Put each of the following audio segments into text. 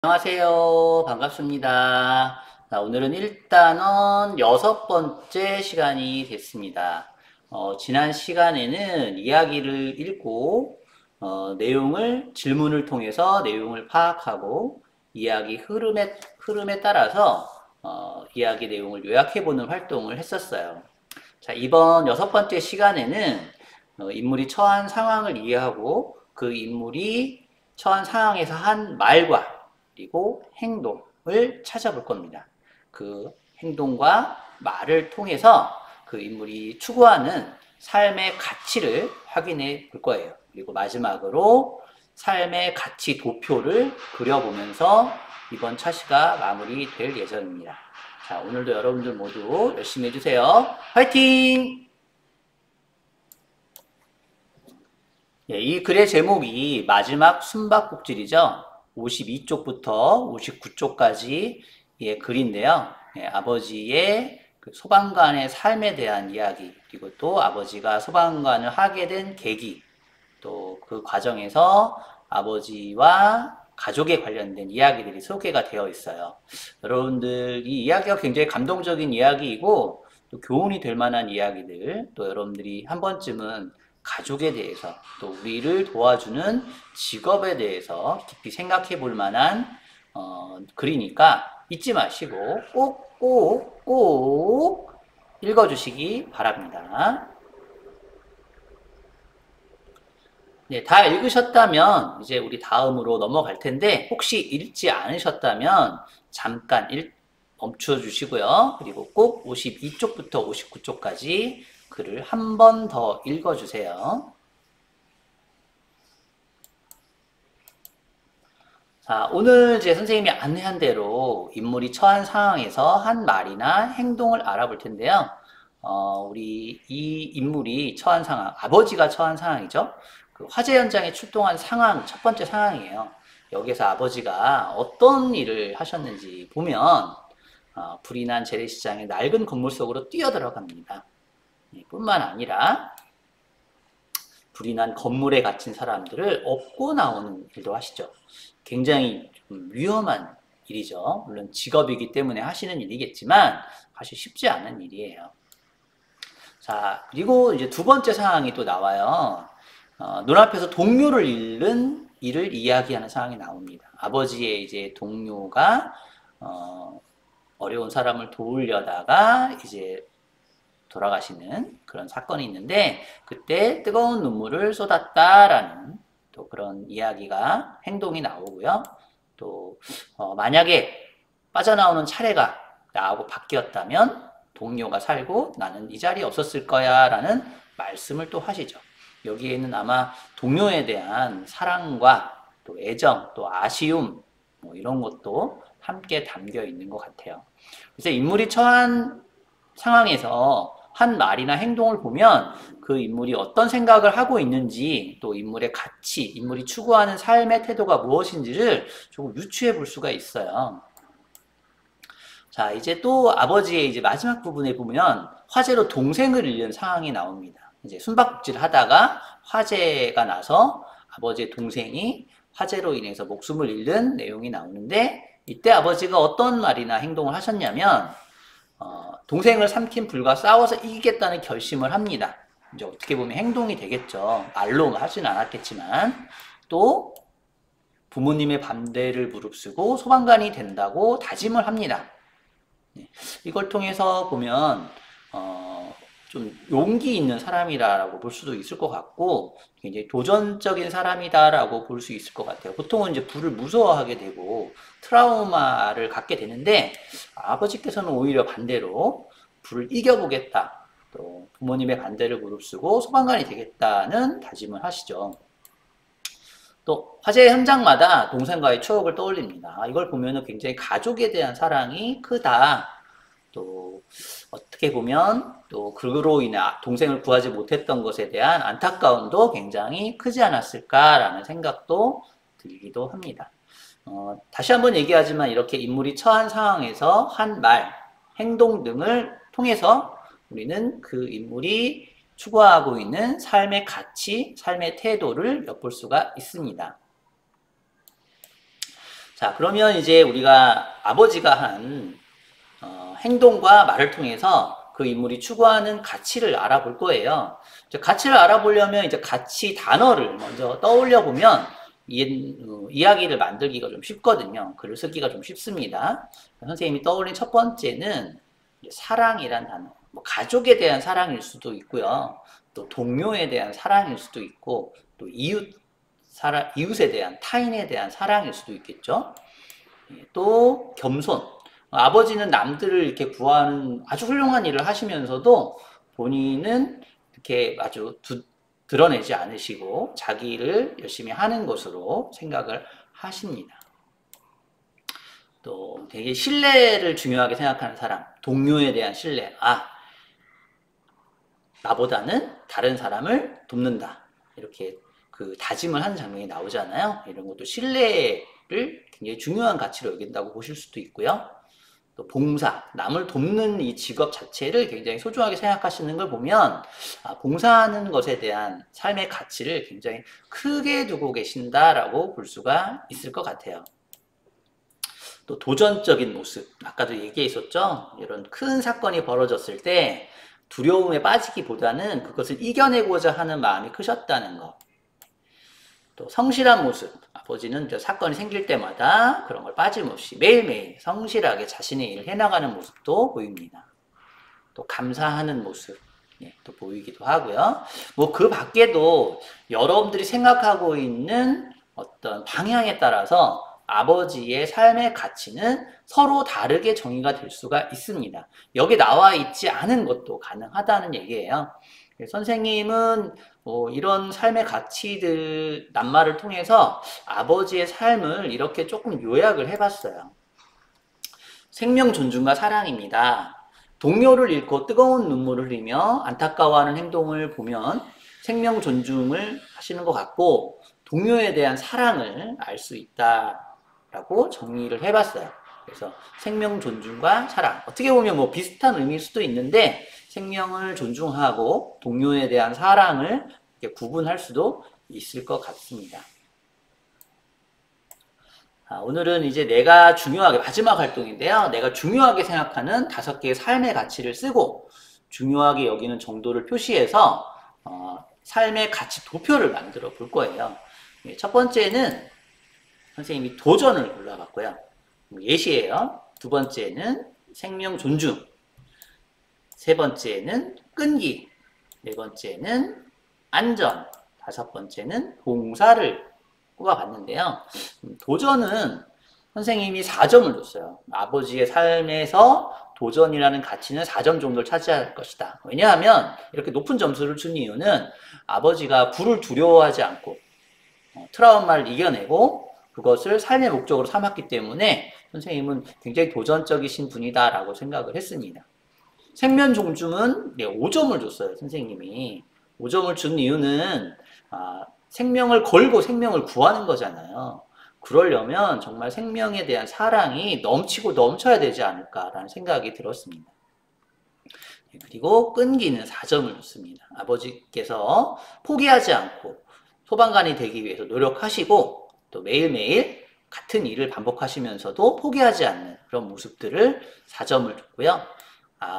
안녕하세요. 반갑습니다. 자, 오늘은 일단은 6번째 시간이 됐습니다. 지난 시간에는 이야기를 읽고, 내용을, 질문을 통해서 내용을 파악하고, 이야기 흐름에 따라서, 이야기 내용을 요약해보는 활동을 했었어요. 자, 이번 6번째 시간에는, 인물이 처한 상황을 이해하고, 그 인물이 처한 상황에서 한 말과 그리고 행동을 찾아볼 겁니다. 그 행동과 말을 통해서 그 인물이 추구하는 삶의 가치를 확인해 볼 거예요. 그리고 마지막으로 삶의 가치 도표를 그려보면서 이번 차시가 마무리될 예정입니다. 자, 오늘도 여러분들 모두 열심히 해주세요. 화이팅! 예, 이 글의 제목이 마지막 숨바꼭질이죠. 52쪽부터 59쪽까지 예, 글인데요. 예, 아버지의 그 소방관의 삶에 대한 이야기, 그리고 또 아버지가 소방관을 하게 된 계기, 또 그 과정에서 아버지와 가족에 관련된 이야기들이 소개가 되어 있어요. 여러분들 이 이야기가 굉장히 감동적인 이야기이고 또 교훈이 될 만한 이야기들, 또 여러분들이 한 번쯤은 가족에 대해서 또 우리를 도와주는 직업에 대해서 깊이 생각해 볼 만한 글이니까 잊지 마시고 꼭 읽어주시기 바랍니다. 네, 다 읽으셨다면 이제 우리 다음으로 넘어갈 텐데 혹시 읽지 않으셨다면 잠깐 멈춰 주시고요. 그리고 꼭 52쪽부터 59쪽까지 글을 한 번 더 읽어주세요. 자, 오늘 제 선생님이 안내한 대로 인물이 처한 상황에서 한 말이나 행동을 알아볼 텐데요. 우리 이 인물이 처한 상황, 아버지가 처한 상황이죠. 그 화재 현장에 출동한 상황, 첫 번째 상황이에요. 여기서 아버지가 어떤 일을 하셨는지 보면 불이 난 재래시장의 낡은 건물 속으로 뛰어들어갑니다. 뿐만 아니라 불이 난 건물에 갇힌 사람들을 업고 나오는 일도 하시죠. 굉장히 좀 위험한 일이죠. 물론 직업이기 때문에 하시는 일이겠지만 사실 쉽지 않은 일이에요. 자, 그리고 이제 두 번째 상황이 또 나와요. 눈앞에서 동료를 잃는 일을 이야기하는 상황이 나옵니다. 아버지의 이제 동료가 어려운 사람을 도우려다가 이제 돌아가시는 그런 사건이 있는데 그때 뜨거운 눈물을 쏟았다라는 또 그런 이야기가 행동이 나오고요. 또 만약에 빠져나오는 차례가 나하고 바뀌었다면 동료가 살고 나는 이 자리에 없었을 거야 라는 말씀을 또 하시죠. 여기에는 아마 동료에 대한 사랑과 또 애정, 또 아쉬움 뭐 이런 것도 함께 담겨 있는 것 같아요. 그래서 인물이 처한 상황에서 한 말이나 행동을 보면 그 인물이 어떤 생각을 하고 있는지 또 인물의 가치, 인물이 추구하는 삶의 태도가 무엇인지를 조금 유추해 볼 수가 있어요. 자, 이제 또 아버지의 이제 마지막 부분에 보면 화재로 동생을 잃는 상황이 나옵니다. 이제 숨바꼭질 하다가 화재가 나서 아버지의 동생이 화재로 인해서 목숨을 잃는 내용이 나오는데 이때 아버지가 어떤 말이나 행동을 하셨냐면 동생을 삼킨 불과 싸워서 이기겠다는 결심을 합니다. 이제 어떻게 보면 행동이 되겠죠. 말로 하진 않았겠지만 또 부모님의 반대를 무릅쓰고 소방관이 된다고 다짐을 합니다. 이걸 통해서 보면 좀 용기 있는 사람이라고 볼 수도 있을 것 같고 굉장히 도전적인 사람이다라고 볼 수 있을 것 같아요. 보통은 이제 불을 무서워하게 되고 트라우마를 갖게 되는데 아버지께서는 오히려 반대로 불을 이겨보겠다. 또 부모님의 반대를 무릅쓰고 소방관이 되겠다는 다짐을 하시죠. 또 화재 현장마다 동생과의 추억을 떠올립니다. 이걸 보면 굉장히 가족에 대한 사랑이 크다. 또 어떻게 보면 또 그로 인해 동생을 구하지 못했던 것에 대한 안타까움도 굉장히 크지 않았을까라는 생각도 들기도 합니다. 다시 한번 얘기하지만 이렇게 인물이 처한 상황에서 한 말, 행동 등을 통해서 우리는 그 인물이 추구하고 있는 삶의 가치, 삶의 태도를 엿볼 수가 있습니다. 자, 그러면 이제 우리가 아버지가 한 행동과 말을 통해서 그 인물이 추구하는 가치를 알아볼 거예요. 이제 가치를 알아보려면 이제 가치 단어를 먼저 떠올려 보면 이야기를 만들기가 좀 쉽거든요. 글을 쓰기가 좀 쉽습니다. 선생님이 떠올린 첫 번째는 사랑이란 단어. 뭐 가족에 대한 사랑일 수도 있고요. 또 동료에 대한 사랑일 수도 있고, 또 이웃에 대한, 타인에 대한 사랑일 수도 있겠죠. 또 겸손. 아버지는 남들을 이렇게 구하는 아주 훌륭한 일을 하시면서도 본인은 이렇게 아주 드러내지 않으시고 자기를 열심히 하는 것으로 생각을 하십니다. 또 되게 신뢰를 중요하게 생각하는 사람, 동료에 대한 신뢰. 나보다는 다른 사람을 돕는다. 이렇게 그 다짐을 하는 장면이 나오잖아요. 이런 것도 신뢰를 굉장히 중요한 가치로 여긴다고 보실 수도 있고요. 또 봉사, 남을 돕는 이 직업 자체를 굉장히 소중하게 생각하시는 걸 보면 봉사하는 것에 대한 삶의 가치를 굉장히 크게 두고 계신다라고 볼 수가 있을 것 같아요. 또 도전적인 모습, 아까도 얘기했었죠. 이런 큰 사건이 벌어졌을 때 두려움에 빠지기보다는 그것을 이겨내고자 하는 마음이 크셨다는 것. 또 성실한 모습, 아버지는 사건이 생길 때마다 그런 걸 빠짐없이 매일매일 성실하게 자신의 일을 해나가는 모습도 보입니다. 또 감사하는 모습, 또 보이기도 하고요. 뭐 그 밖에도 여러분들이 생각하고 있는 어떤 방향에 따라서 아버지의 삶의 가치는 서로 다르게 정의가 될 수가 있습니다. 여기 나와 있지 않은 것도 가능하다는 얘기예요. 선생님은 이런 삶의 가치들 낱말을 통해서 아버지의 삶을 이렇게 조금 요약을 해봤어요. 생명 존중과 사랑입니다. 동료를 잃고 뜨거운 눈물을 흘리며 안타까워하는 행동을 보면 생명 존중을 하시는 것 같고 동료에 대한 사랑을 알 수 있다라고 정리를 해봤어요. 그래서 생명 존중과 사랑, 어떻게 보면 뭐 비슷한 의미일 수도 있는데 생명을 존중하고 동료에 대한 사랑을 구분할 수도 있을 것 같습니다. 오늘은 이제 내가 중요하게, 마지막 활동인데요. 내가 중요하게 생각하는 5개의 삶의 가치를 쓰고 중요하게 여기는 정도를 표시해서 삶의 가치 도표를 만들어 볼 거예요. 첫 번째는 선생님이 도전을 골라봤고요. 예시예요. 두 번째는 생명 존중. 세 번째는 끈기. 네 번째는 안전. 다섯 번째는 봉사를 꼽아봤는데요. 도전은 선생님이 4점을 줬어요. 아버지의 삶에서 도전이라는 가치는 4점 정도를 차지할 것이다. 왜냐하면 이렇게 높은 점수를 준 이유는 아버지가 불을 두려워하지 않고 트라우마를 이겨내고 그것을 삶의 목적으로 삼았기 때문에 선생님은 굉장히 도전적이신 분이다라고 생각을 했습니다. 생명 존중은 5점을 줬어요. 선생님이. 5점을 준 이유는 생명을 걸고 생명을 구하는 거잖아요. 그러려면 정말 생명에 대한 사랑이 넘치고 넘쳐야 되지 않을까라는 생각이 들었습니다. 그리고 끈기는 4점을 줬습니다. 아버지께서 포기하지 않고 소방관이 되기 위해서 노력하시고 또 매일매일 같은 일을 반복하시면서도 포기하지 않는 그런 모습들을 4점을 줬고요.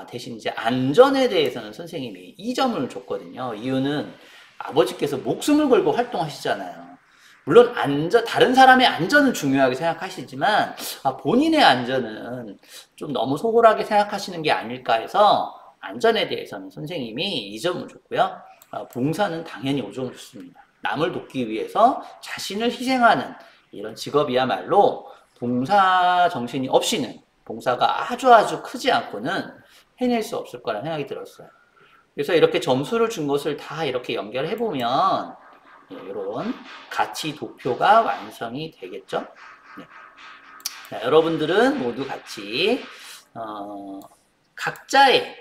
대신 이제 안전에 대해서는 선생님이 2점을 줬거든요. 이유는 아버지께서 목숨을 걸고 활동하시잖아요. 물론 다른 사람의 안전은 중요하게 생각하시지만 본인의 안전은 좀 너무 소홀하게 생각하시는 게 아닐까 해서 안전에 대해서는 선생님이 2점을 줬고요. 봉사는 당연히 5점을 줬습니다. 남을 돕기 위해서 자신을 희생하는 이런 직업이야말로 봉사 정신이 없이는 봉사가 아주 크지 않고는 해낼 수 없을 거라는 생각이 들었어요. 그래서 이렇게 점수를 준 것을 다 이렇게 연결해보면 이런 가치 도표가 완성이 되겠죠. 네. 자, 여러분들은 모두 같이 각자가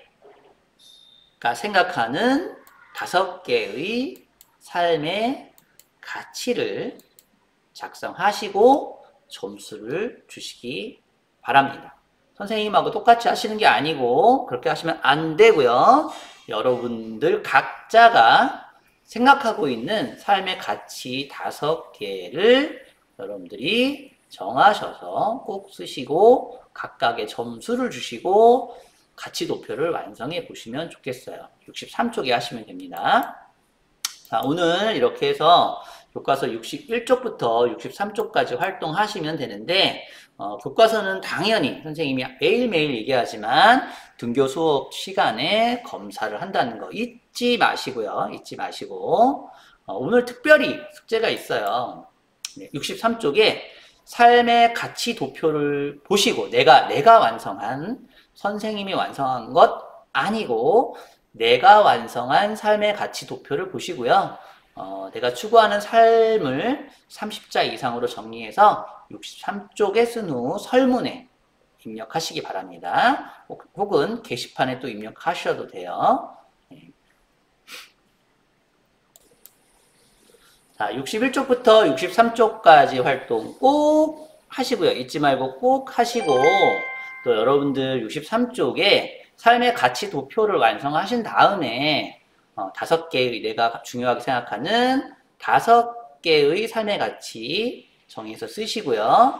생각하는 5개의 삶의 가치를 작성하시고 점수를 주시기 바랍니다. 선생님하고 똑같이 하시는 게 아니고 그렇게 하시면 안 되고요. 여러분들 각자가 생각하고 있는 삶의 가치 5개를 여러분들이 정하셔서 꼭 쓰시고 각각의 점수를 주시고 가치 도표를 완성해 보시면 좋겠어요. 63쪽에 하시면 됩니다. 자, 오늘 이렇게 해서 교과서 61쪽부터 63쪽까지 활동하시면 되는데 교과서는 당연히 선생님이 매일매일 얘기하지만 등교 수업 시간에 검사를 한다는 거 잊지 마시고요. 잊지 마시고 오늘 특별히 숙제가 있어요. 63쪽에 삶의 가치 도표를 보시고 내가 완성한 선생님이 완성한 것 아니고 내가 완성한 삶의 가치 도표를 보시고요. 내가 추구하는 삶을 30자 이상으로 정리해서 63쪽에 쓴 후 설문에 입력하시기 바랍니다. 혹은 게시판에 또 입력하셔도 돼요. 자, 61쪽부터 63쪽까지 활동 꼭 하시고요. 잊지 말고 꼭 하시고 또 여러분들 63쪽에 삶의 가치 도표를 완성하신 다음에 5개의 내가 중요하게 생각하는 5개의 삶의 가치 정해서 쓰시고요.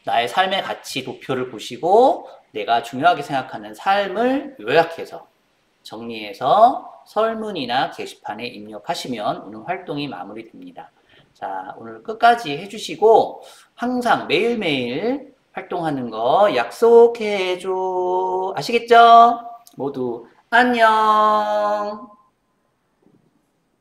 나의 삶의 가치 도표를 보시고 내가 중요하게 생각하는 삶을 요약해서 정리해서 설문이나 게시판에 입력하시면 오늘 활동이 마무리됩니다. 자, 오늘 끝까지 해주시고 항상 매일매일 활동하는 거 약속해줘. 아시겠죠? 모두 안녕.